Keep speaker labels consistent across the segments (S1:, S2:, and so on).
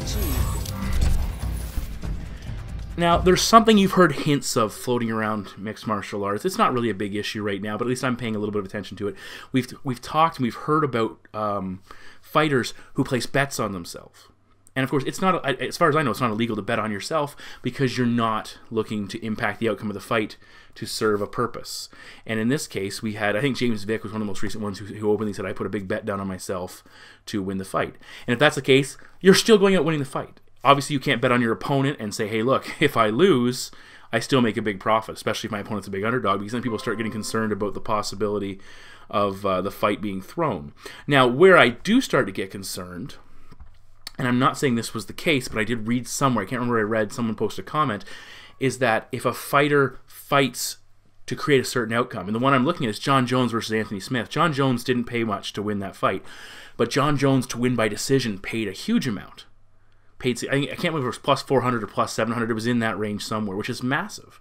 S1: achieved.
S2: Now, there's something you've heard hints of floating around mixed martial arts. It's not really a big issue right now, but at least I'm paying a little bit of attention to it. We've talked and we've heard about fighters who place bets on themselves. And of course, it's not, as far as I know, it's not illegal to bet on yourself because you're not looking to impact the outcome of the fight to serve a purpose. And in this case, we had, I think James Vick was one of the most recent ones who openly said, I put a big bet down on myself to win the fight. And if that's the case, you're still going out winning the fight. Obviously, you can't bet on your opponent and say, hey, look, if I lose, I still make a big profit, especially if my opponent's a big underdog, because then people start getting concerned about the possibility of the fight being thrown. Now, where I do start to get concerned, and I'm not saying this was the case, but I did read somewhere, I can't remember where I read, someone posted a comment, is that if a fighter fights to create a certain outcome, and the one I'm looking at is John Jones versus Anthony Smith. John Jones didn't pay much to win that fight, but John Jones to win by decision paid a huge amount. I can't remember if it was plus 400 or plus 700, it was in that range somewhere, which is massive.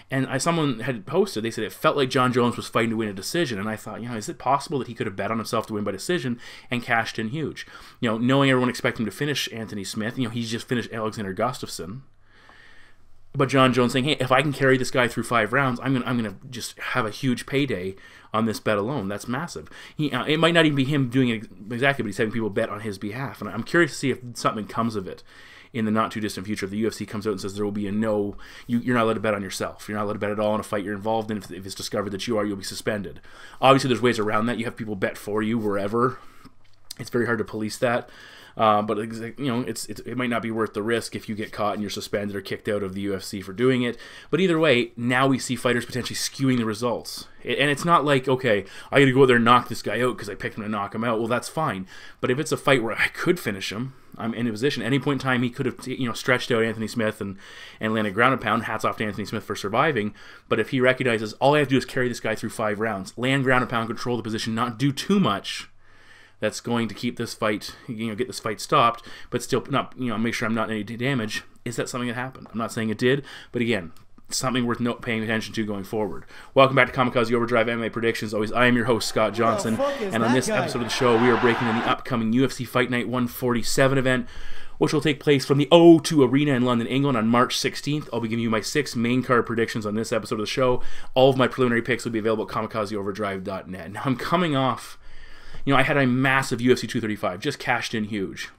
S2: And someone had posted, they said it felt like John Jones was fighting to win a decision. And I thought, is it possible that he could have bet on himself to win by decision and cashed in huge? Knowing everyone expected him to finish Anthony Smith, he's just finished Alexander Gustafsson. But John Jones saying, hey, if I can carry this guy through 5 rounds, I'm gonna just have a huge payday on this bet alone. That's massive. It might not even be him doing it exactly, but he's having people bet on his behalf. And I'm curious to see if something comes of it in the not-too-distant future. If the UFC comes out and says there will be a no, you're not allowed to bet on yourself. You're not allowed to bet at all in a fight you're involved in. If it's discovered that you are, you'll be suspended. Obviously, there's ways around that. You have people bet for you wherever. It's very hard to police that. But it might not be worth the risk if you get caught and you're suspended or kicked out of the UFC for doing it. But either way, now we see fighters potentially skewing the results. And it's not like, okay, I got to go out there and knock this guy out because I picked him to knock him out. Well, that's fine. But if it's a fight where I could finish him, I'm in a position. At any point in time, he could have stretched out Anthony Smith and landed ground and pound. Hats off to Anthony Smith for surviving. But if he recognizes all I have to do is carry this guy through 5 rounds, land ground and pound, control the position, not do too much, that's going to keep this fight, get this fight stopped, but still not, make sure I'm not in any damage. Is that something that happened? I'm not saying it did, but again, something worth paying attention to going forward. Welcome back to Kamikaze Overdrive MMA Predictions. Always, I am your host, Scott Johnson, and on this episode of the show, we are breaking in the upcoming UFC Fight Night 147 event, which will take place from the O2 Arena in London, England on March 16th. I'll be giving you my 6 main card predictions on this episode of the show. All of my preliminary picks will be available at kamikazeoverdrive.net. Now, I'm coming off, I had a massive UFC 235, just cashed in huge.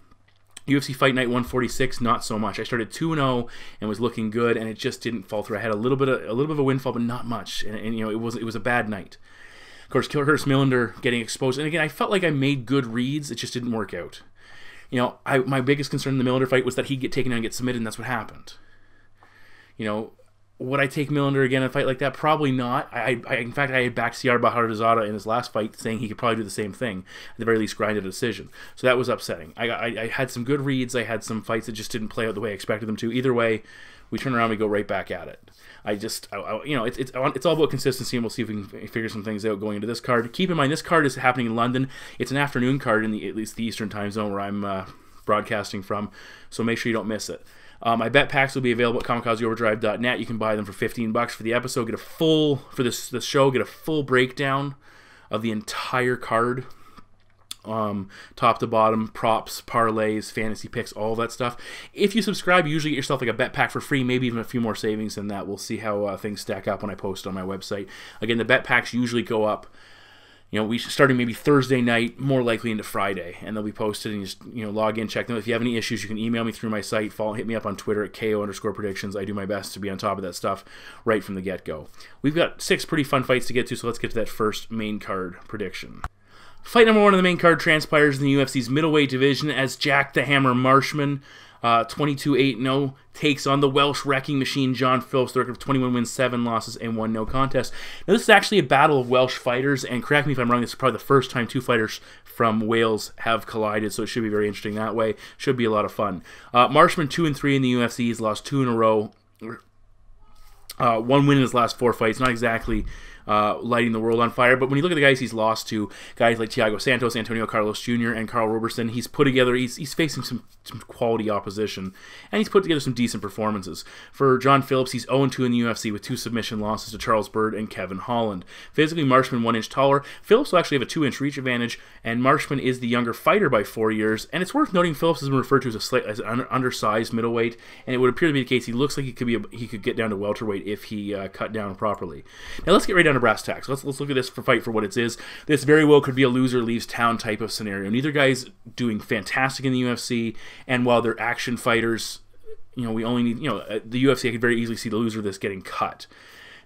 S2: UFC Fight Night 146, not so much. I started 2-0 and was looking good, and it just didn't fall through. I had a little bit of a windfall, but not much. And it was a bad night. Of course, Curtis Millender getting exposed, and again, I felt like I made good reads. It just didn't work out. My biggest concern in the Millender fight was that he'd get taken down and get submitted, and that's what happened. Would I take Millender again in a fight like that? Probably not. In fact, I had backed Siyar Baharzadeh in his last fight, saying he could probably do the same thing. At the very least, grind a decision. So that was upsetting. I had some good reads. I had some fights that just didn't play out the way I expected them to. Either way, we turn around and we go right back at it. It's all about consistency, and we'll see if we can figure some things out going into this card. Keep in mind, this card is happening in London. It's an afternoon card in at least the Eastern time zone where I'm broadcasting from. So make sure you don't miss it. My bet packs will be available at kamikazeoverdrive.net. You can buy them for $15 for the episode. Get a full, for this show, get a full breakdown of the entire card. Top to bottom, props, parlays, fantasy picks, all that stuff. If you subscribe, you usually get yourself like a bet pack for free, maybe even a few more savings than that. We'll see how things stack up when I post on my website. Again, the bet packs usually go up, we starting maybe Thursday night, more likely into Friday, and they'll be posted, and you just, log in, check them. If you have any issues, you can email me through my site, hit me up on Twitter at KO_predictions. I do my best to be on top of that stuff right from the get-go. We've got 6 pretty fun fights to get to, so let's get to that first main card prediction. Fight number 1 of the main card transpires in the UFC's middleweight division as Jack the Hammer Marshman, 22-8-0, takes on the Welsh wrecking machine John Phillips, the record of 21 wins, 7 losses, and 1 no contest. Now, this is actually a battle of Welsh fighters, and correct me if I'm wrong, this is probably the first time 2 fighters from Wales have collided, so it should be very interesting that way. Should be a lot of fun. Marshman 2-3 in the UFC. He's lost 2 in a row. 1 win in his last 4 fights. Not exactly lighting the world on fire. But when you look at the guys he's lost to, guys like Thiago Santos, Antonio Carlos Jr., and Carl Roberson, he's put together, he's facing some quality opposition, and he's put together some decent performances. For John Phillips, he's 0-2 in the UFC with 2 submission losses to Charles Byrd and Kevin Holland. Physically, Marshman 1 inch taller. Phillips will actually have a 2-inch reach advantage, and Marshman is the younger fighter by 4 years. And it's worth noting Phillips has been referred to as an undersized middleweight, and it would appear to be the case. He looks like he could get down to welterweight if he cut down properly. Now let's get right down to brass tacks. Let's look at this fight for what it is. This very well could be a loser leaves town type of scenario. Neither guy's doing fantastic in the UFC, and while they're action fighters, we only need, the UFC, I could very easily see the loser of this getting cut.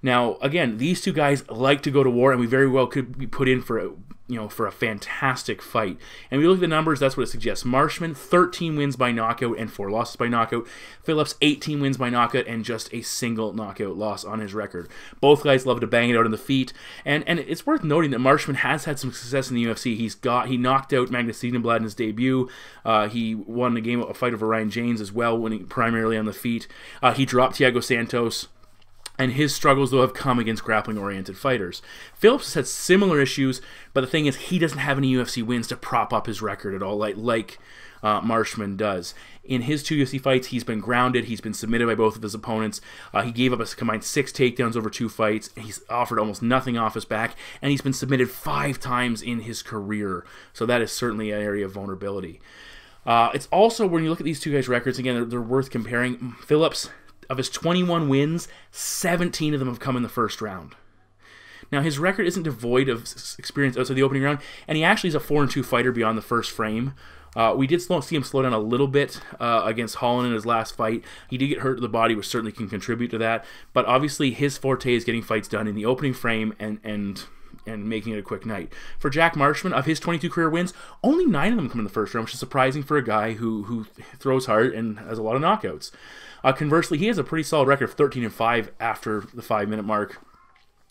S2: Now, again, these two guys like to go to war, and we very well could be put in for a fantastic fight. And we look at the numbers, that's what it suggests. Marshman, 13 wins by knockout and 4 losses by knockout. Phillips, 18 wins by knockout and just a single knockout loss on his record. Both guys love to bang it out on the feet. And it's worth noting that Marshman has had some success in the UFC. He knocked out Magnus Siegenblad in his debut. He won a fight over Ryan James as well, winning primarily on the feet. He dropped Thiago Santos. And his struggles, though, have come against grappling-oriented fighters. Phillips has had similar issues, but the thing is, he doesn't have any UFC wins to prop up his record at all, like Marshman does. In his 2 UFC fights, he's been grounded. He's been submitted by both of his opponents. He gave up a combined 6 takedowns over 2 fights. He's offered almost nothing off his back, and he's been submitted 5 times in his career. So that is certainly an area of vulnerability. It's also, when you look at these two guys' records, again, they're worth comparing. Phillips, of his 21 wins, 17 of them have come in the first round. Now, his record isn't devoid of experience outside the opening round, and he actually is a 4-2 fighter beyond the first frame. We did see him slow down a little bit against Holland in his last fight. He did get hurt to the body, which certainly can contribute to that. But obviously, his forte is getting fights done in the opening frame and making it a quick night. For Jack Marshman, of his 22 career wins, only 9 of them come in the first round, which is surprising for a guy who throws hard and has a lot of knockouts. Conversely, he has a pretty solid record of 13-5 after the 5-minute mark.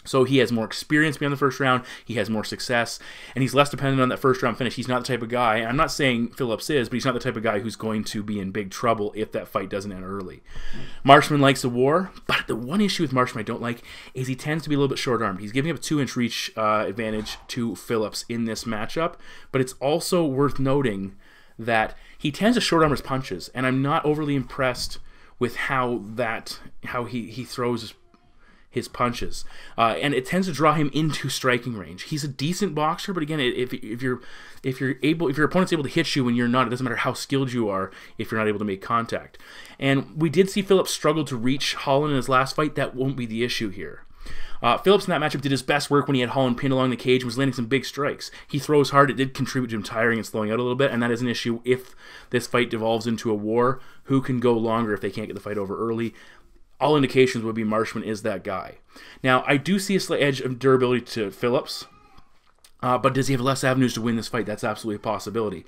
S2: So he has more experience beyond the first round, he has more success, and he's less dependent on that first round finish. He's not the type of guy, I'm not saying Phillips is, but he's not the type of guy who's going to be in big trouble if that fight doesn't end early. Marshman likes a war, but the one issue with Marshman I don't like is he tends to be a little bit short-armed. He's giving up a 2-inch reach advantage to Phillips in this matchup, but it's also worth noting that he tends to short-arm his punches, and I'm not overly impressed with how he throws his punches, and it tends to draw him into striking range. He's a decent boxer, but again, if your opponent's able to hit you when you're not, it doesn't matter how skilled you are if you're not able to make contact. And we did see Phillips struggle to reach Holland in his last fight. That won't be the issue here. Phillips in that matchup did his best work when he had Holland pinned along the cage and was landing some big strikes. He throws hard. It did contribute to him tiring and slowing out a little bit, and that is an issue if this fight devolves into a war. Who can go longer if they can't get the fight over early? All indications would be Marshman is that guy. Now, I do see a slight edge of durability to Phillips, but does he have less avenues to win this fight? That's absolutely a possibility.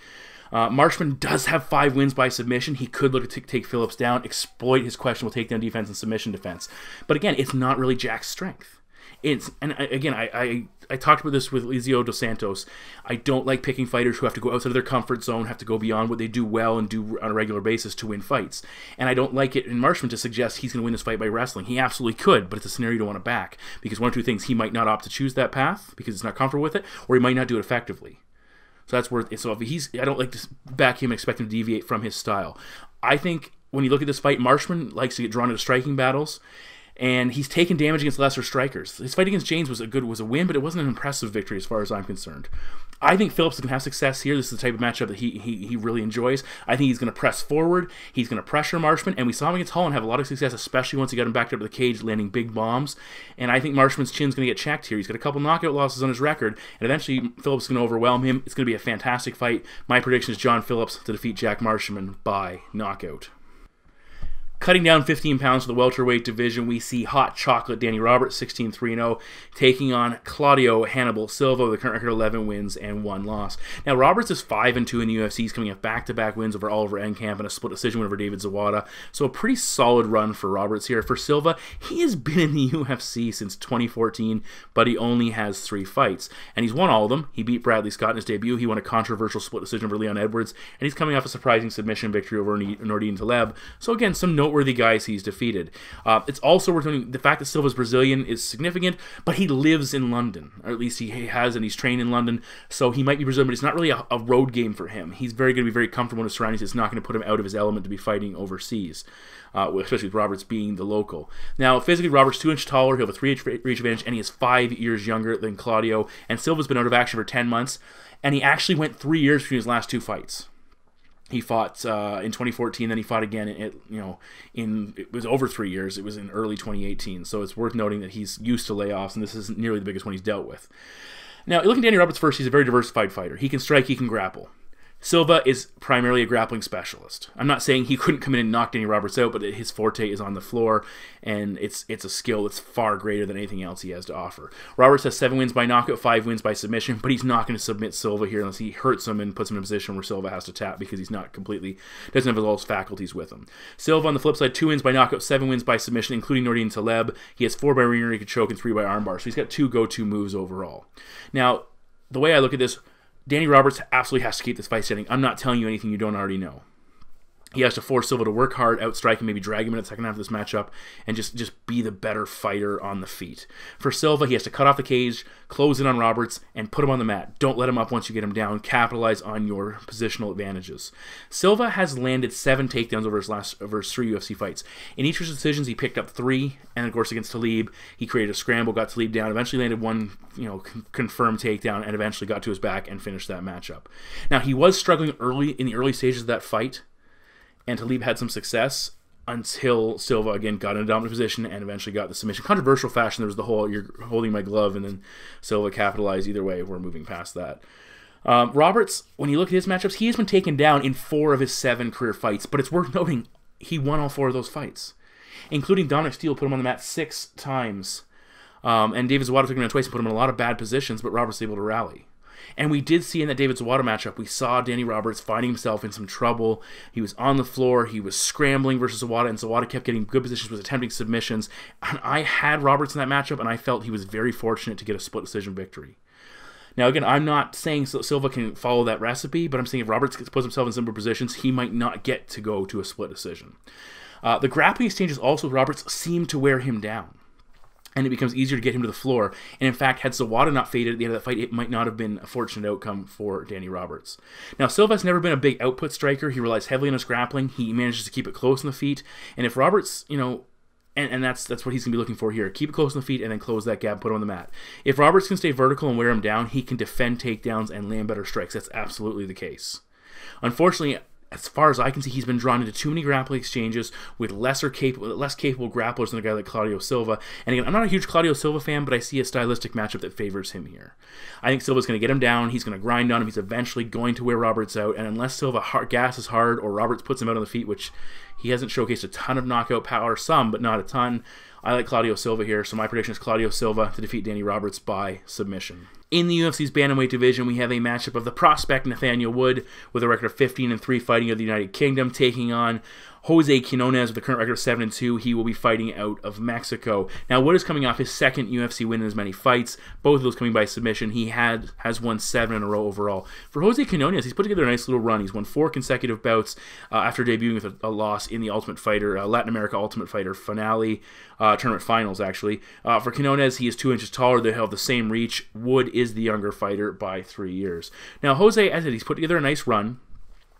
S2: Marshman does have 5 wins by submission. He could look to take Phillips down, exploit his questionable takedown defense and submission defense. But again, it's not really Jack's strength. I talked about this with Lizio dos Santos. I don't like picking fighters who have to go outside of their comfort zone, have to go beyond what they do well and do on a regular basis to win fights. And I don't like it in Marshman to suggest he's going to win this fight by wrestling. He absolutely could, but it's a scenario you don't want to back. Because one or two things, he might not opt to choose that path because he's not comfortable with it, or he might not do it effectively. So that's worth it. So if I don't like to back him and expect him to deviate from his style. I think when you look at this fight, Marshman likes to get drawn into striking battles, and he's taken damage against lesser strikers. His fight against James was a win, but it wasn't an impressive victory as far as I'm concerned. I think Phillips is going to have success here. This is the type of matchup that he really enjoys. I think he's going to press forward. He's going to pressure Marshman, and we saw him against Holland have a lot of success, especially once he got him backed up to the cage, landing big bombs. And I think Marshman's chin's going to get checked here. He's got a couple knockout losses on his record, and eventually Phillips is going to overwhelm him. It's going to be a fantastic fight. My prediction is John Phillips to defeat Jack Marshman by knockout. Cutting down 15 pounds to the welterweight division, we see Hot Chocolate Danny Roberts, 16-3-0, taking on Claudio Hannibal Silva with a current record 11 wins and 1 loss. Now, Roberts is 5-2 in the UFC. He's coming off back-to-back wins over Oliver Enkamp and a split decision win over David Zawada. So a pretty solid run for Roberts here. For Silva, he has been in the UFC since 2014, but he only has 3 fights. And he's won all of them. He beat Bradley Scott in his debut. He won a controversial split decision over Leon Edwards. And he's coming off a surprising submission victory over Nordine Taleb. So again, some noteworthy noteworthy guys he's defeated. It's also worth noting the fact that Silva's Brazilian is significant, but he lives in London, or at least he has, and he's trained in London, so he might be Brazilian, but it's not really a road game for him. He's going to be very comfortable in his surroundings. It's not going to put him out of his element to be fighting overseas, especially with Roberts being the local. Now, physically, Roberts 2 inches taller, he'll have a 3-inch reach advantage, and he is 5 years younger than Claudio, and Silva's been out of action for 10 months, and he actually went 3 years between his last 2 fights. He fought in 2014, then he fought again. It was over 3 years. It was in early 2018. So it's worth noting that he's used to layoffs, and this isn't nearly the biggest one he's dealt with. Now, looking at Danny Roberts first, he's a very diversified fighter. He can strike, he can grapple. Silva is primarily a grappling specialist. I'm not saying he couldn't come in and knock Danny Roberts out, but his forte is on the floor, and it's a skill that's far greater than anything else he has to offer. Roberts has 7 wins by knockout, 5 wins by submission, but he's not going to submit Silva here unless he hurts him and puts him in a position where Silva has to tap because he's not doesn't have all his faculties with him. Silva, on the flip side, 2 wins by knockout, 7 wins by submission, including Nordine Taleb. He has 4 by rear naked choke and 3 by armbar, so he's got 2 go-to moves overall. Now, the way I look at this, Danny Roberts absolutely has to keep this fight standing. I'm not telling you anything you don't already know. He has to force Silva to work hard, outstrike him, maybe drag him in the second half of this matchup, and just be the better fighter on the feet. For Silva, he has to cut off the cage, close in on Roberts, and put him on the mat. Don't let him up once you get him down. Capitalize on your positional advantages. Silva has landed 7 takedowns over his 3 UFC fights. In each of his decisions, he picked up 3, and of course against Taleb, he created a scramble, got Taleb down, eventually landed 1 confirmed takedown, and eventually got to his back and finished that matchup. Now, he was struggling in the early stages of that fight, and Taleb had some success until Silva, again, got in a dominant position and eventually got the submission. Controversial fashion, there was the whole, you're holding my glove, and then Silva capitalized. Either way, we're moving past that. Roberts, when you look at his matchups, he has been taken down in 4 of his 7 career fights, but it's worth noting he won all 4 of those fights, including Dominick Steele put him on the mat 6 times, and David Zawada took him down twice and put him in a lot of bad positions, but Roberts was able to rally. And we did see in that David Zawada matchup, we saw Danny Roberts finding himself in some trouble. He was on the floor, he was scrambling versus Zawada, and Zawada kept getting good positions, was attempting submissions. And I had Roberts in that matchup, and I felt he was very fortunate to get a split decision victory. Now, again, I'm not saying Silva can follow that recipe, but I'm saying if Roberts puts himself in similar positions, he might not get to go to a split decision. The grappling exchanges also with Roberts seem to wear him down, and it becomes easier to get him to the floor. And in fact, had Zawada not faded at the end of that fight, it might not have been a fortunate outcome for Danny Roberts. Now, Silva's never been a big output striker. He relies heavily on his grappling. He manages to keep it close on the feet. And if Roberts, and that's what he's going to be looking for here. Keep it close on the feet and then close that gap, put him on the mat. If Roberts can stay vertical and wear him down, he can defend takedowns and land better strikes. That's absolutely the case. Unfortunately, as far as I can see, he's been drawn into too many grappling exchanges with less capable grapplers than a guy like Claudio Silva. And again, I'm not a huge Claudio Silva fan, but I see a stylistic matchup that favors him here. I think Silva's going to get him down. He's going to grind on him. He's eventually going to wear Roberts out. And unless Silva gasses hard or Roberts puts him out on the feet, which he hasn't showcased a ton of knockout power, some, but not a ton, I like Claudio Silva here. So my prediction is Claudio Silva to defeat Danny Roberts by submission. In the UFC's bantamweight division, we have a matchup of the prospect Nathaniel Wood with a record of 15-3 fighting of the United Kingdom, taking on Jose Quinonez with a current record of 7-2. He will be fighting out of Mexico. Now, Wood is coming off his 2nd UFC win in as many fights, both of those coming by submission. He has won 7 in a row overall. For Jose Quinonez, he's put together a nice little run. He's won 4 consecutive bouts after debuting with a loss in the Ultimate Fighter, Latin America Ultimate Fighter finale, tournament finals, actually. For Quinonez, he is 2 inches taller. They have the same reach. Wood is the younger fighter by 3 years. Now, Jose, as I said, he's put together a nice run.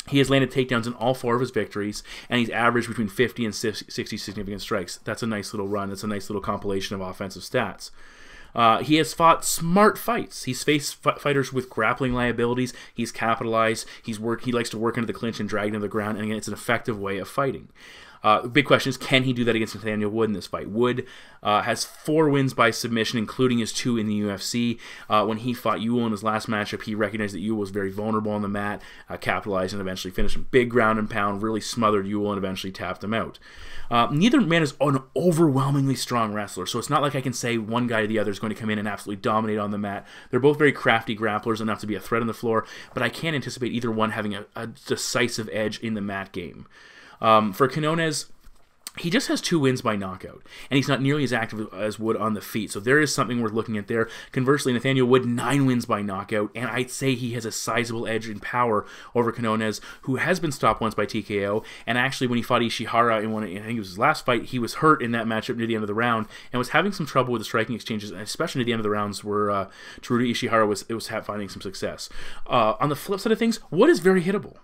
S2: He has landed takedowns in all 4 of his victories, and he's averaged between 50 and 60 significant strikes. That's a nice little run. That's a nice little compilation of offensive stats. He has fought smart fights. He's faced fighters with grappling liabilities. He's capitalized. He likes to work into the clinch and drag into the ground, and again, it's an effective way of fighting. The big question is, can he do that against Nathaniel Wood in this fight? Wood has 4 wins by submission, including his 2 in the UFC. When he fought Ewell in his last matchup, he recognized that Ewell was very vulnerable on the mat, capitalized and eventually finished him. Big ground and pound, really smothered Ewell and eventually tapped him out. Neither man is an overwhelmingly strong wrestler, so it's not like I can say one guy or the other is going to come in and absolutely dominate on the mat. They're both very crafty grapplers, enough to be a threat on the floor, but I can't anticipate either one having a decisive edge in the mat game. For Quinonez, he just has 2 wins by knockout, and he's not nearly as active as Wood on the feet, so there is something worth looking at there. Conversely, Nathaniel Wood, 9 wins by knockout, and I'd say he has a sizable edge in power over Quinonez, who has been stopped once by TKO, and actually when he fought Ishihara in I think it was his last fight, he was hurt in that matchup near the end of the round, and was having some trouble with the striking exchanges, especially near the end of the rounds where Teruto Ishihara was finding some success. On the flip side of things, Wood is very hittable.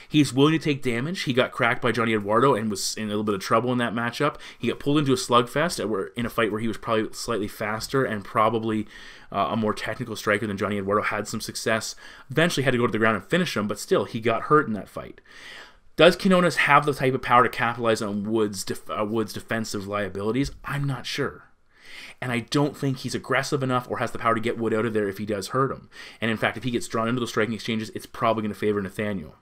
S2: He's willing to take damage. He got cracked by Johnny Eduardo and was in a little bit of trouble in that matchup. He got pulled into a slugfest in a fight where he was probably slightly faster and probably a more technical striker than Johnny Eduardo, had some success. Eventually had to go to the ground and finish him, but still, he got hurt in that fight. Does Quinonez have the type of power to capitalize on Wood's defensive liabilities? I'm not sure. And I don't think he's aggressive enough or has the power to get Wood out of there if he does hurt him. And in fact, if he gets drawn into those striking exchanges, it's probably going to favor Nathaniel.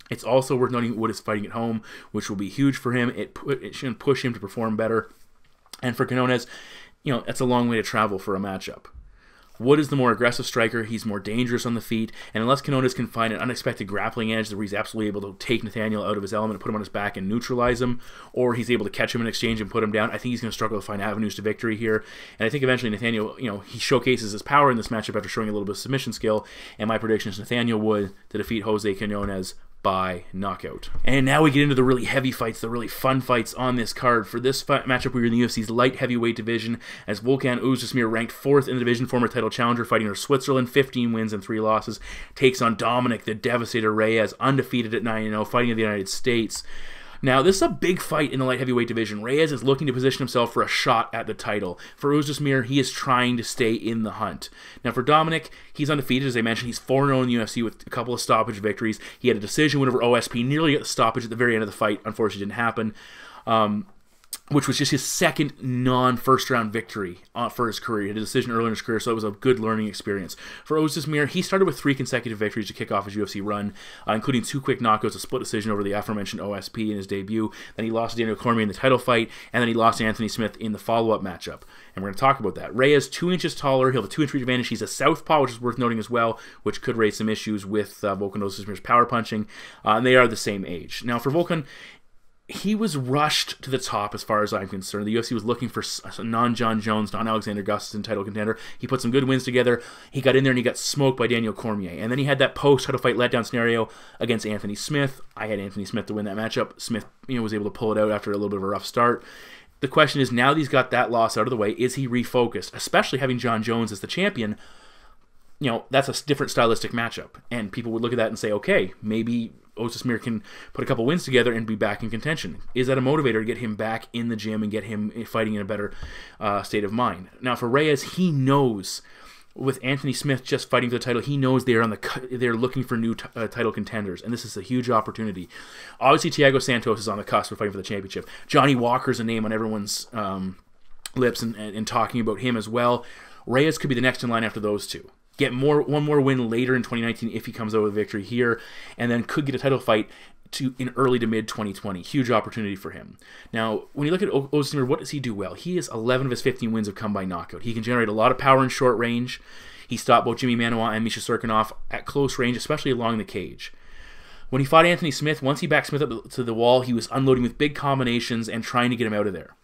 S2: It's also worth noting Wood is fighting at home, which will be huge for him. It should push him to perform better. And for Quinonez, that's a long way to travel for a matchup. Wood is the more aggressive striker. He's more dangerous on the feet. And unless Quinonez can find an unexpected grappling edge where he's absolutely able to take Nathaniel out of his element and put him on his back and neutralize him, or he's able to catch him in exchange and put him down, I think he's going to struggle to find avenues to victory here. And I think eventually Nathaniel, he showcases his power in this matchup after showing a little bit of submission skill. And my prediction is Nathaniel Wood to defeat Jose Quinonez by knockout. And now we get into the really heavy fights, the really fun fights on this card. For this matchup, we were in the UFC's light heavyweight division as Volkan Oezdemir, ranked 4th in the division, former title challenger, fighting out of Switzerland, 15 wins and 3 losses, takes on Dominick, the Devastator Reyes, undefeated at 9-0, fighting in the United States. Now, this is a big fight in the light heavyweight division. Reyes is looking to position himself for a shot at the title. For Oezdemir, he is trying to stay in the hunt. Now, for Dominick, he's undefeated, as I mentioned. He's 4-0 in the UFC with a couple of stoppage victories. He had a decision win over OSP, nearly got the stoppage at the very end of the fight. Unfortunately, didn't happen. Which was just his second non-first-round victory for his career. He had a decision early in his career, so it was a good learning experience. For Oezdemir, he started with 3 consecutive victories to kick off his UFC run, including 2 quick knockouts, a split decision over the aforementioned OSP in his debut. Then he lost to Daniel Cormier in the title fight, and then he lost to Anthony Smith in the follow-up matchup. And we're going to talk about that. Reyes, 2 inches taller. He'll have a 2-inch reach advantage. He's a southpaw, which is worth noting as well, which could raise some issues with Volkan Ozdemir's power punching. And they are the same age. Now, for Volkan, he was rushed to the top as far as I'm concerned. The UFC was looking for a non-John Jones, non-Alexander Gustafsson title contender. He put some good wins together. He got in there and he got smoked by Daniel Cormier. And then he had that post-title fight letdown scenario against Anthony Smith. I had Anthony Smith to win that matchup. Smith was able to pull it out after a little bit of a rough start. The question is, now that he's got that loss out of the way, is he refocused? Especially having John Jones as the champion, that's a different stylistic matchup. And people would look at that and say, okay, maybe Oezdemir can put a couple wins together and be back in contention. Is that a motivator to get him back in the gym and get him fighting in a better state of mind? Now, for Reyes, he knows with Anthony Smith just fighting for the title, he knows they're looking for new title contenders, and this is a huge opportunity. Obviously, Thiago Santos is on the cusp of fighting for the championship. Johnny Walker's a name on everyone's lips and talking about him as well. Reyes could be the next in line after those two. Get one more win later in 2019 if he comes out with a victory here, and then could get a title fight in early to mid 2020. Huge opportunity for him. Now, when you look at Oezdemir, what does he do well? He is 11 of his 15 wins have come by knockout. He can generate a lot of power in short range. He stopped both Jimmy Manuwa and Misha Cirkunov at close range, especially along the cage. When he fought Anthony Smith, once he backed Smith up to the wall, he was unloading with big combinations and trying to get him out of there.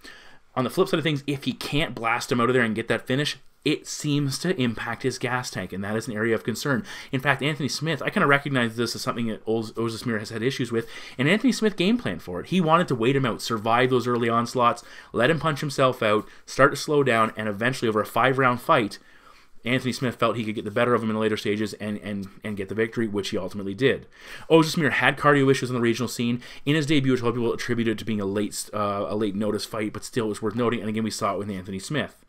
S2: On the flip side of things, if he can't blast him out of there and get that finish, it seems to impact his gas tank, and that is an area of concern. In fact, Anthony Smith, I kind of recognize this as something that Oezdemir has had issues with, and Anthony Smith game planned for it. He wanted to wait him out, survive those early onslaughts, let him punch himself out, start to slow down, and eventually over a 5-round fight, Anthony Smith felt he could get the better of him in the later stages and get the victory, which he ultimately did. Oezdemir had cardio issues on the regional scene. In his debut, which a lot of people attributed to being a late notice fight, but still it was worth noting, and again we saw it with Anthony Smith.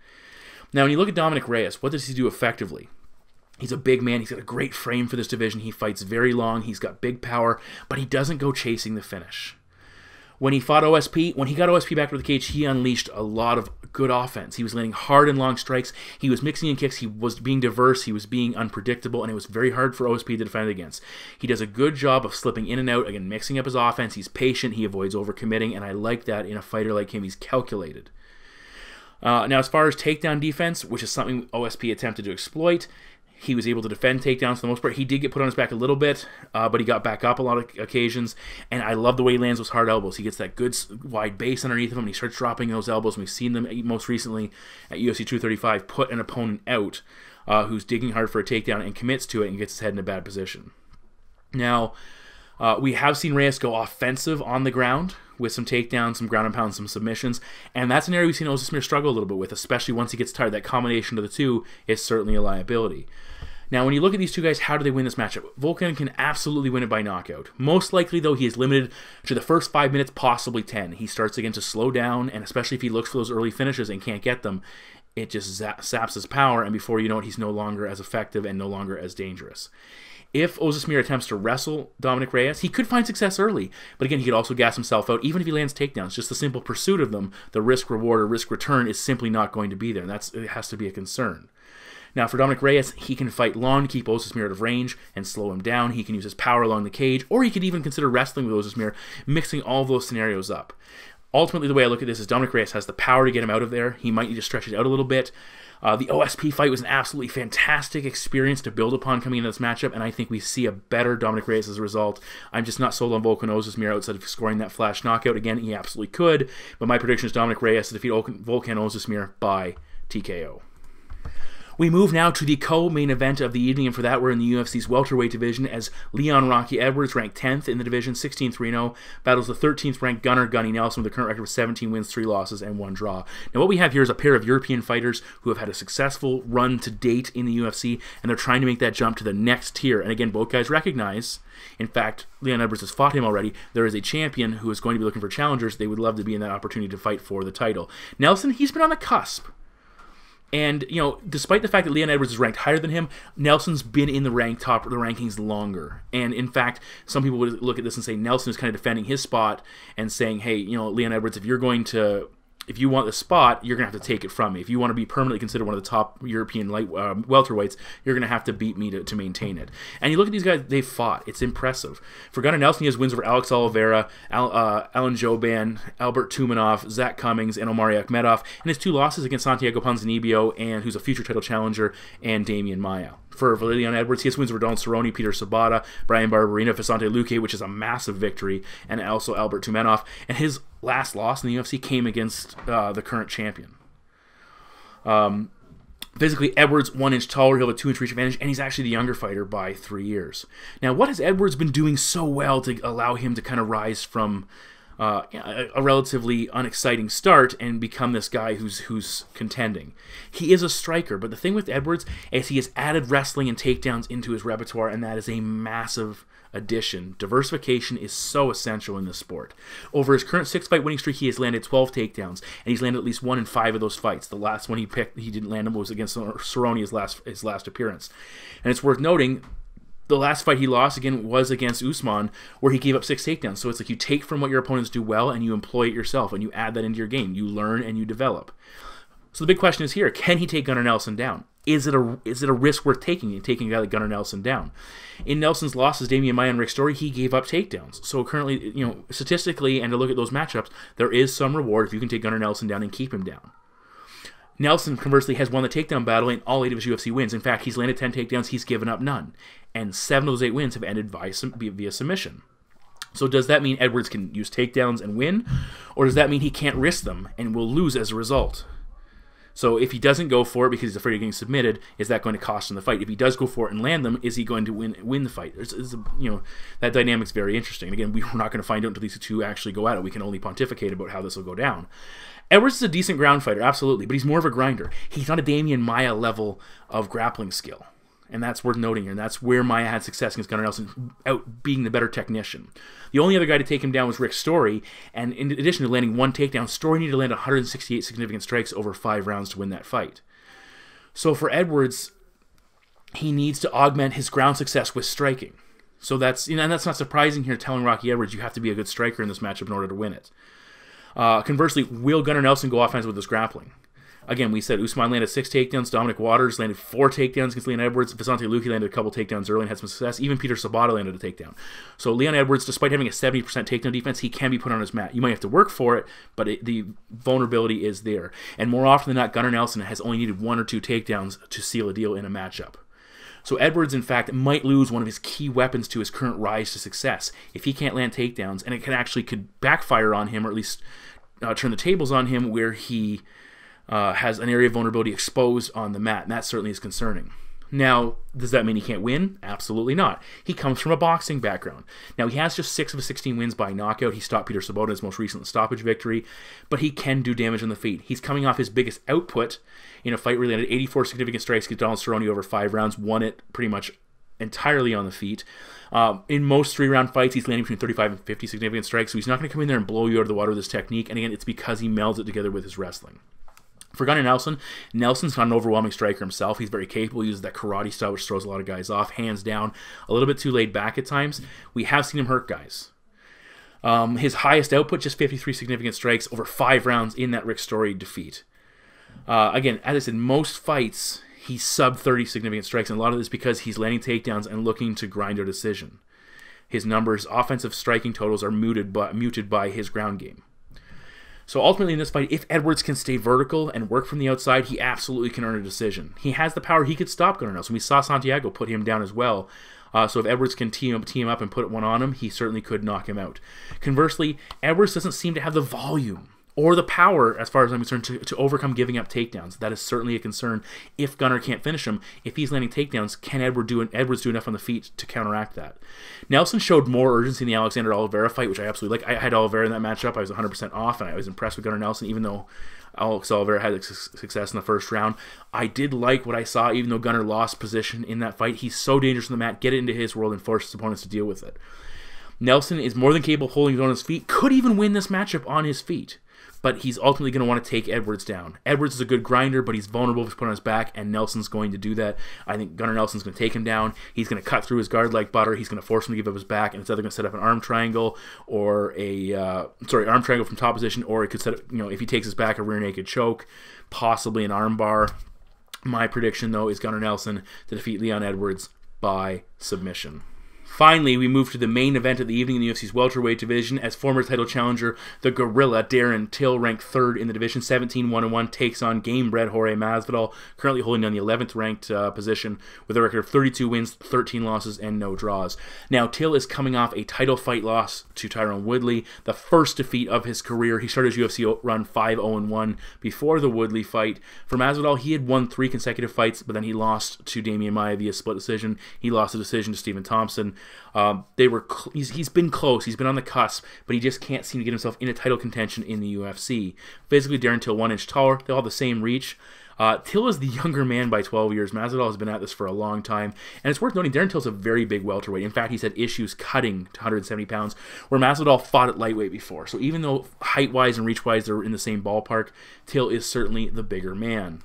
S2: Now, when you look at Dominick Reyes, what does he do effectively? He's a big man. He's got a great frame for this division. He fights very long. He's got big power, but he doesn't go chasing the finish. When he fought OSP, when he got OSP back to the cage, he unleashed a lot of good offense. He was landing hard and long strikes. He was mixing in kicks. He was being diverse. He was being unpredictable, and it was very hard for OSP to defend against. He does a good job of slipping in and out, again, mixing up his offense. He's patient. He avoids overcommitting, and I like that in a fighter like him. He's calculated. Now, as far as takedown defense, which is something OSP attempted to exploit, He was able to defend takedowns for the most part. He did get put on his back a little bit, but he got back up a lot of occasions. And I love the way he lands those hard elbows. He gets that good wide base underneath of him, and he starts dropping those elbows. And we've seen them most recently at UFC 235 put an opponent out who's digging hard for a takedown and commits to it and gets his head in a bad position. Now, we have seen Reyes go offensive on the ground with some takedowns, some ground and pound, some submissions, and that's an area we've seen Oezdemir struggle a little bit with, especially once he gets tired. That combination of the two is certainly a liability. Now, when you look at these two guys, how do they win this matchup? Volkan can absolutely win it by knockout. Most likely, though, he is limited to the first 5 minutes, possibly 10. He starts again to slow down, and especially if he looks for those early finishes and can't get them, it just saps his power, and before you know it, he's no longer as effective and no longer as dangerous. If Oezdemir attempts to wrestle Dominick Reyes, he could find success early, but again, he could also gas himself out, even if he lands takedowns. Just the simple pursuit of them, the risk-reward or risk-return is simply not going to be there, and it has to be a concern. Now, for Dominick Reyes, he can fight long to keep Oezdemir out of range and slow him down. He can use his power along the cage, or he could even consider wrestling with Oezdemir, mixing all of those scenarios up. Ultimately, the way I look at this is Dominick Reyes has the power to get him out of there. He might need to stretch it out a little bit. The OSP fight was an absolutely fantastic experience to build upon coming into this matchup, and I think we see a better Dominick Reyes as a result. I'm just not sold on Volkan Oezdemir outside of scoring that flash knockout. Again, he absolutely could, but my prediction is Dominick Reyes to defeat Volkan Oezdemir by TKO. We move now to the co-main event of the evening, and for that we're in the UFC's welterweight division as Leon Rocky Edwards, ranked 10th in the division, 16-3-0, battles the 13th ranked Gunnar Gunny Nelson with a current record of 17 wins, 3 losses, and 1 draw. Now what we have here is a pair of European fighters who have had a successful run to date in the UFC, and they're trying to make that jump to the next tier. And again, both guys recognize, in fact, Leon Edwards has fought him already, there is a champion who is going to be looking for challengers. They would love to be in that opportunity to fight for the title. Nelson, he's been on the cusp. And, you know, despite the fact that Leon Edwards is ranked higher than him, Nelson's been in the rankings longer. And, in fact, some people would look at this and say Nelson is kind of defending his spot and saying, hey, you know, Leon Edwards, if you want the spot, you're going to have to take it from me. If you want to be permanently considered one of the top European welterweights, you're going to have to beat me to maintain it. And you look at these guys, they've fought. It's impressive. For Gunnar Nelson, he has wins over Alex Oliveira, Alan Jouban, Albert Tumanov, Zach Cummings, and Omari Akhmedov, and his 2 losses against Santiago Ponzinibbio, and who's a future title challenger, and Damian Maia. For Leon Edwards, he has wins over Donald Cerrone, Peter Sabata, Brian Barberina, Vicente Luque, which is a massive victory, and also Albert Tumanov. And his last loss in the UFC came against the current champion. Physically, Edwards 1 inch taller, he'll have a 2 inch reach advantage, and he's actually the younger fighter by 3 years. Now, what has Edwards been doing so well to allow him to kind of rise from a relatively unexciting start and become this guy who's contending? He is a striker, but the thing with Edwards is he has added wrestling and takedowns into his repertoire, and that is a massive addition. Diversification is so essential in this sport. Over his current 6-fight winning streak, he has landed 12 takedowns, and he's landed at least 1 in 5 of those fights. The last one he didn't land him, was against Cerrone, his last appearance. And it's worth noting, the last fight he lost again was against Usman, where he gave up 6 takedowns. So it's like you take from what your opponents do well and you employ it yourself, and you add that into your game. You learn and you develop. So the big question is here: can he take Gunnar Nelson down? Is it a risk worth taking a guy like Gunnar Nelson down? In Nelson's losses, Damian Maia and Rick Story, he gave up takedowns. So currently, you know, statistically, and to look at those matchups, there is some reward if you can take Gunnar Nelson down and keep him down. Nelson, conversely, has won the takedown battle in all 8 of his UFC wins. In fact, he's landed 10 takedowns, he's given up none. And 7 of those 8 wins have ended via submission. So does that mean Edwards can use takedowns and win? Or does that mean he can't risk them and will lose as a result? So if he doesn't go for it because he's afraid of getting submitted, is that going to cost him the fight? If he does go for it and land them, is he going to win the fight? That dynamic's very interesting. And again, we're not going to find out until these two actually go at it. We can only pontificate about how this will go down. Edwards is a decent ground fighter, absolutely, but he's more of a grinder. He's not a Damian Maia level of grappling skill. And that's worth noting here, and that's where Maia had success against Gunnar Nelson, out being the better technician. The only other guy to take him down was Rick Story, and in addition to landing 1 takedown, Story needed to land 168 significant strikes over 5 rounds to win that fight. So for Edwards, he needs to augment his ground success with striking. So that's, and that's not surprising here, telling Rocky Edwards you have to be a good striker in this matchup in order to win it. Conversely, will Gunnar Nelson go offensive with his grappling? Again, we said Usman landed 6 takedowns, Dominic Waters landed 4 takedowns against Leon Edwards, Vicente Luque landed a couple takedowns early and had some success, even Peter Sabata landed a takedown. So Leon Edwards, despite having a 70% takedown defense, he can be put on his mat. You might have to work for it, but the vulnerability is there. And more often than not, Gunnar Nelson has only needed 1 or 2 takedowns to seal a deal in a matchup. So Edwards, in fact, might lose one of his key weapons to his current rise to success if he can't land takedowns, and it could backfire on him, or at least turn the tables on him, where he has an area of vulnerability exposed on the mat, and that certainly is concerning. Now, does that mean he can't win? Absolutely not. He comes from a boxing background. Now, he has just 6 of his 16 wins by knockout. He stopped Peter Sobotta in his most recent stoppage victory, but he can do damage on the feet. He's coming off his biggest output in a fight where he landed 84 significant strikes against Donald Cerrone over 5 rounds, won it pretty much entirely on the feet. In most 3-round fights, he's landing between 35 and 50 significant strikes, so he's not going to come in there and blow you out of the water with his technique, and again, it's because he melds it together with his wrestling. For Gunnar Nelson's not an overwhelming striker himself. He's very capable. He uses that karate style, which throws a lot of guys off, hands down. A little bit too laid back at times. We have seen him hurt guys. His highest output, just 53 significant strikes over 5 rounds in that Rick Story defeat. Again, as I said, most fights, he's sub 30 significant strikes, and a lot of this is because he's landing takedowns and looking to grind a decision. His numbers, offensive striking totals, are muted by his ground game. So ultimately in this fight, if Edwards can stay vertical and work from the outside, he absolutely can earn a decision. He has the power. He could stop Gunnar Nelson. We saw Santiago put him down as well. So if Edwards can team up and put one on him, he certainly could knock him out. Conversely, Edwards doesn't seem to have the volume or the power, as far as I'm concerned, to overcome giving up takedowns. That is certainly a concern if Gunnar can't finish him. If he's landing takedowns, can Edwards do enough on the feet to counteract that? Nelson showed more urgency in the Alexander Oliveira fight, which I absolutely like. I had Oliveira in that matchup. I was 100% off, and I was impressed with Gunnar Nelson, even though Alex Oliveira had success in the first round. I did like what I saw, even though Gunnar lost position in that fight. He's so dangerous on the mat. Get it into his world and force his opponents to deal with it. Nelson is more than capable of holding his own on his feet. Could even win this matchup on his feet. But he's ultimately going to want to take Edwards down. Edwards is a good grinder, but he's vulnerable if he's put on his back, and Nelson's going to do that. I think Gunnar Nelson's going to take him down. He's going to cut through his guard like butter. He's going to force him to give up his back, and it's either going to set up an arm triangle or arm triangle from top position, or it could set up, if he takes his back, a rear naked choke, possibly an arm bar. My prediction, though, is Gunnar Nelson to defeat Leon Edwards by submission. Finally, we move to the main event of the evening in the UFC's welterweight division, as former title challenger, the Gorilla Darren Till, ranked 3rd in the division, 17-1-1, takes on game-bred Jorge Masvidal, currently holding down the 11th ranked position with a record of 32 wins, 13 losses, and no draws. Now, Till is coming off a title fight loss to Tyron Woodley, the first defeat of his career. He started his UFC run 5-0-1 before the Woodley fight. For Masvidal, he had won 3 consecutive fights, but then he lost to Damian Maia via split decision. He lost the decision to Stephen Thompson. He's been close, he's been on the cusp, but he just can't seem to get himself into title contention in the UFC. Physically, Darren Till 1 inch taller, they all have the same reach. Till is the younger man by 12 years. Masvidal has been at this for a long time, and it's worth noting Darren Till's a very big welterweight. In fact, he's had issues cutting to 170 pounds, where Masvidal fought at lightweight before. So even though height-wise and reach-wise they're in the same ballpark, Till is certainly the bigger man.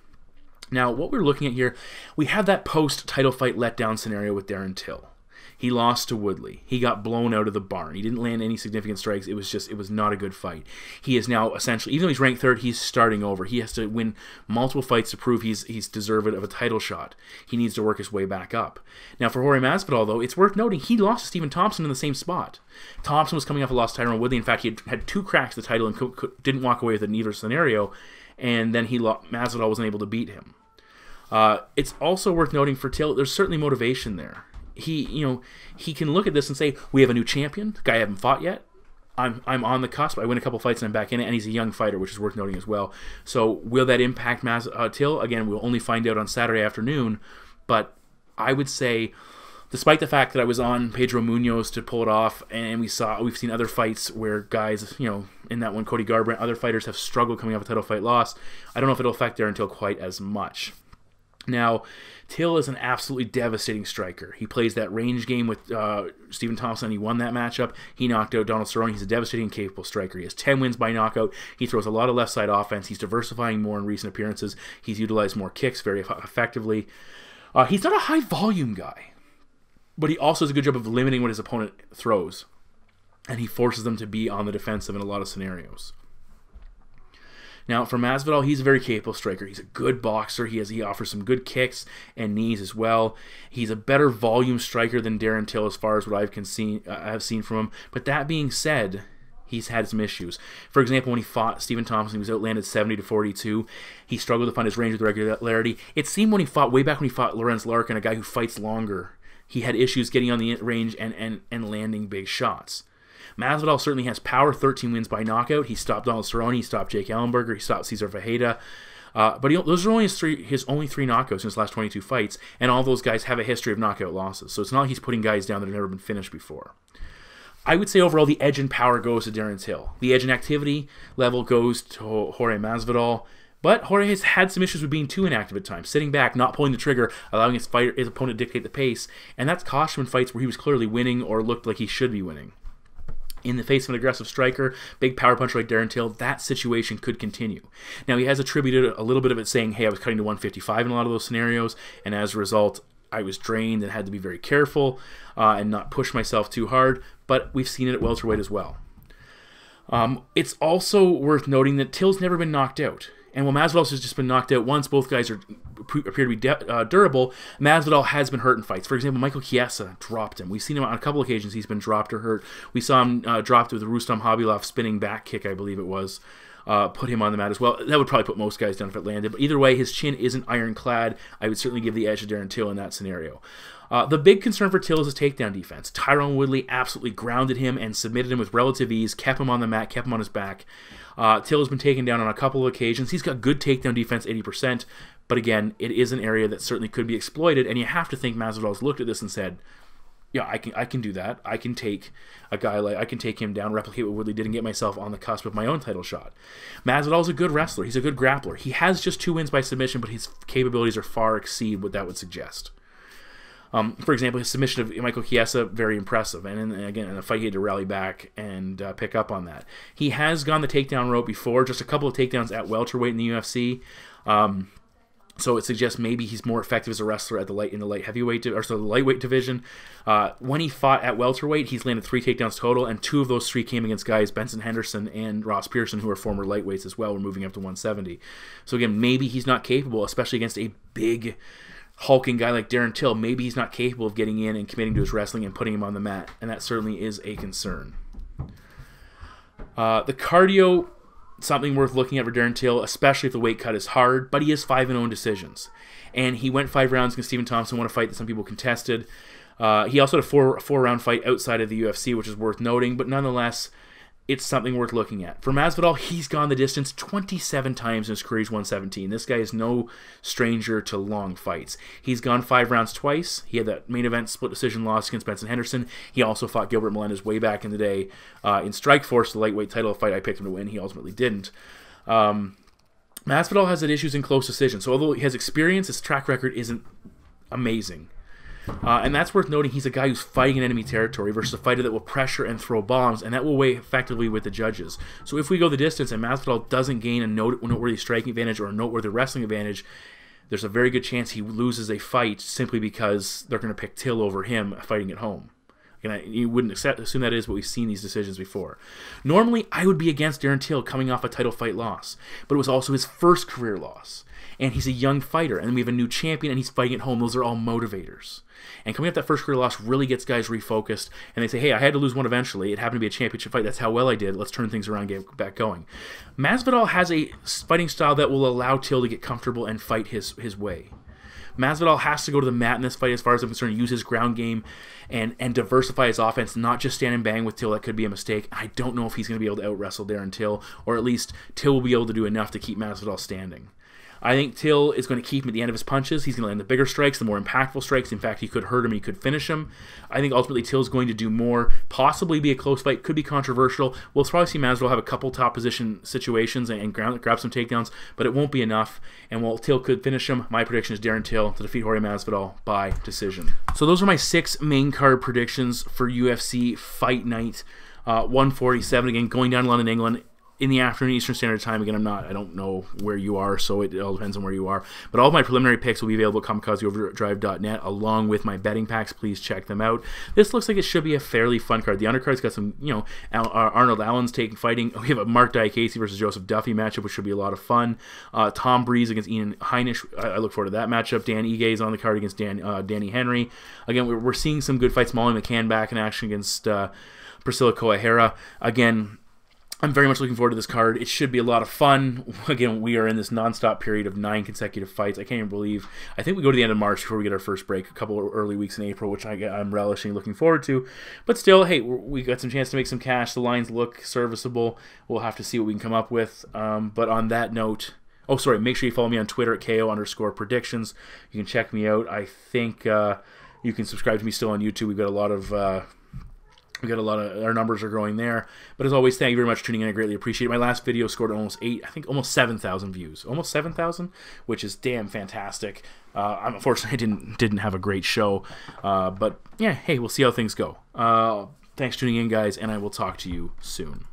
S2: Now, what we're looking at here, we have that post-title fight letdown scenario with Darren Till. He lost to Woodley. He got blown out of the barn. He didn't land any significant strikes. It was not a good fight. He is now essentially, even though he's ranked 3rd, he's starting over. He has to win multiple fights to prove he's deserving of a title shot. He needs to work his way back up. Now, for Jorge Masvidal, though, it's worth noting he lost to Stephen Thompson in the same spot. Thompson was coming off a loss to Tyron Woodley. In fact, he had 2 cracks at the title and didn't walk away with it in either scenario, and then Masvidal wasn't able to beat him. It's also worth noting for Till, there's certainly motivation there. He can look at this and say, we have a new champion, the guy I haven't fought yet. I'm on the cusp. I win a couple fights and I'm back in it, and he's a young fighter, which is worth noting as well. So will that impact Till? Again, we'll only find out on Saturday afternoon, but I would say, despite the fact that I was on Pedro Munoz to pull it off, and we've seen other fights where guys, in that one, Cody Garbrandt, other fighters have struggled coming off a title fight loss. I don't know if it'll affect Darren Till quite as much. Now, Till is an absolutely devastating striker. He plays that range game with Stephen Thompson, and he won that matchup. He knocked out Donald Cerrone. He's a devastating and capable striker. He has 10 wins by knockout. He throws a lot of left side offense. He's diversifying more in recent appearances. He's utilized more kicks very effectively. He's not a high volume guy, but he also does a good job of limiting what his opponent throws, and he forces them to be on the defensive in a lot of scenarios. Now, for Masvidal, he's a very capable striker. He's a good boxer. He offers some good kicks and knees as well. He's a better volume striker than Darren Till as far as what I've seen from him. But that being said, He's had some issues. For example, when he fought Stephen Thompson, he was outlanded 70-42. He struggled to find his range with regularity. It seemed when he fought, way back when he fought Lorenz Larkin, a guy who fights longer, he had issues getting on the range and landing big shots. Masvidal certainly has power, 13 wins by knockout. He stopped Donald Cerrone, he stopped Jake Ellenberger, he stopped Cesar Ferreira. But those are only his only 3 knockouts in his last 22 fights, and all those guys have a history of knockout losses. So it's not like he's putting guys down that have never been finished before. I would say overall the edge in power goes to Darren Till. The edge in activity level goes to Jorge Masvidal. But Jorge has had some issues with being too inactive at times, sitting back, not pulling the trigger, allowing his opponent to dictate the pace, and that's cost him in fights where he was clearly winning or looked like he should be winning. In the face of an aggressive striker, big power puncher like Darren Till, that situation could continue. Now, he has attributed a little bit of it saying, hey, I was cutting to 155 in a lot of those scenarios, and as a result, I was drained and had to be very careful and not push myself too hard, but we've seen it at welterweight as well. It's also worth noting that Till's never been knocked out. And while Masvidal has just been knocked out once, both guys appear to be durable. Masvidal has been hurt in fights. For example, Michael Chiesa dropped him. We've seen him on a couple occasions. He's been dropped or hurt. We saw him dropped with a Rustam Khabilov spinning back kick, I believe it was. Put him on the mat as well. That would probably put most guys down if it landed. But either way, his chin isn't ironclad. I would certainly give the edge to Darren Till in that scenario. The big concern for Till is his takedown defense. Tyrone Woodley absolutely grounded him and submitted him with relative ease, kept him on the mat, kept him on his back. Till has been taken down on a couple of occasions. He's got good takedown defense, 80%, but again, it is an area that certainly could be exploited, and you have to think Masvidal's looked at this and said, yeah, I can do that. I can take a guy like, I can take him down, replicate what Woodley did, and get myself on the cusp of my own title shot. Masvidal's a good wrestler. He's a good grappler. He has just 2 wins by submission, but his capabilities are far exceed what that would suggest. For example, his submission of Michael Chiesa, very impressive. And again, in a fight, he had to rally back and pick up on that. He has gone the takedown route before, just a couple of takedowns at welterweight in the UFC. So it suggests maybe he's more effective as a wrestler at the lightweight division. When he fought at welterweight, he's landed 3 takedowns total, and 2 of those 3 came against guys Benson Henderson and Ross Pearson, who are former lightweights as well. We're moving up to 170. So again, maybe he's not capable, especially against a big hulking guy like Darren Till. Maybe he's not capable of getting in and committing to his wrestling and putting him on the mat, and that certainly is a concern. The cardio, something worth looking at for Darren Till, especially if the weight cut is hard, but he is 5-0 in decisions. And he went 5 rounds against Stephen Thompson, won a fight that some people contested. He also had a 4-round fight outside of the UFC, which is worth noting, but nonetheless, it's something worth looking at. For Masvidal, he's gone the distance 27 times in his career. He's 117. This guy is no stranger to long fights. He's gone 5 rounds twice. He had that main event split decision loss against Benson Henderson. He also fought Gilbert Melendez way back in the day in Strikeforce, the lightweight title fight. I picked him to win. He ultimately didn't. Masvidal has had issues in close decisions. So although he has experience, his track record isn't amazing. And that's worth noting. He's a guy who's fighting in enemy territory versus a fighter that will pressure and throw bombs, and that will weigh effectively with the judges. So if we go the distance and Masvidal doesn't gain a noteworthy striking advantage or a noteworthy wrestling advantage, there's a very good chance he loses a fight simply because they're going to pick Till over him fighting at home. And you wouldn't assume that is, but we've seen these decisions before. Normally, I would be against Darren Till coming off a title fight loss, but it was also his first career loss. And he's a young fighter, and we have a new champion, and he's fighting at home. Those are all motivators. And coming off that first career loss really gets guys refocused, and they say, hey, I had to lose one eventually. It happened to be a championship fight. That's how well I did. Let's turn things around and get back going. Masvidal has a fighting style that will allow Till to get comfortable and fight his way. Masvidal has to go to the mat in this fight, as far as I'm concerned, use his ground game and diversify his offense, not just stand and bang with Till. That could be a mistake. I don't know if he's going to be able to out-wrestle Darren Till, or at least Till will be able to do enough to keep Masvidal standing. I think Till is going to keep him at the end of his punches. He's going to land the bigger strikes, the more impactful strikes. In fact, he could hurt him, he could finish him. I think ultimately Till's going to do more, possibly be a close fight, could be controversial. We'll probably see Masvidal have a couple top position situations and grab some takedowns, but it won't be enough. And while Till could finish him, my prediction is Darren Till to defeat Jorge Masvidal by decision. So those are my 6 main card predictions for UFC Fight Night 147. Again, going down to London, England, in the afternoon Eastern Standard Time. Again, I don't know where you are, so it all depends on where you are. But all of my preliminary picks will be available at kamikazeoverdrive.net, along with my betting packs. Please check them out. This looks like it should be a fairly fun card. The undercard's got some, Arnold Allen's fighting. We have a Marc Diakiese versus Joseph Duffy matchup, which should be a lot of fun. Tom Breese against Ian Heinisch. I look forward to that matchup. Dan Ige is on the card against Danny Henry. Again, we're seeing some good fights. Molly McCann back in action against Priscila Coahera. Again, I'm very much looking forward to this card. It should be a lot of fun. Again, we are in this nonstop period of 9 consecutive fights. I can't even believe. I think we go to the end of March before we get our first break. A couple of early weeks in April, which I'm relishing, looking forward to. But still, hey, we got some chance to make some cash. The lines look serviceable. We'll have to see what we can come up with. But on that note, oh, sorry, make sure you follow me on Twitter at KO_predictions. You can check me out. I think you can subscribe to me still on YouTube. We've got a lot of... our numbers are growing there. But as always, thank you very much for tuning in. I greatly appreciate it. My last video scored almost 7,000 views. Almost 7,000, which is damn fantastic. Unfortunately, I didn't have a great show. But yeah, hey, we'll see how things go. Thanks for tuning in, guys, and I will talk to you soon.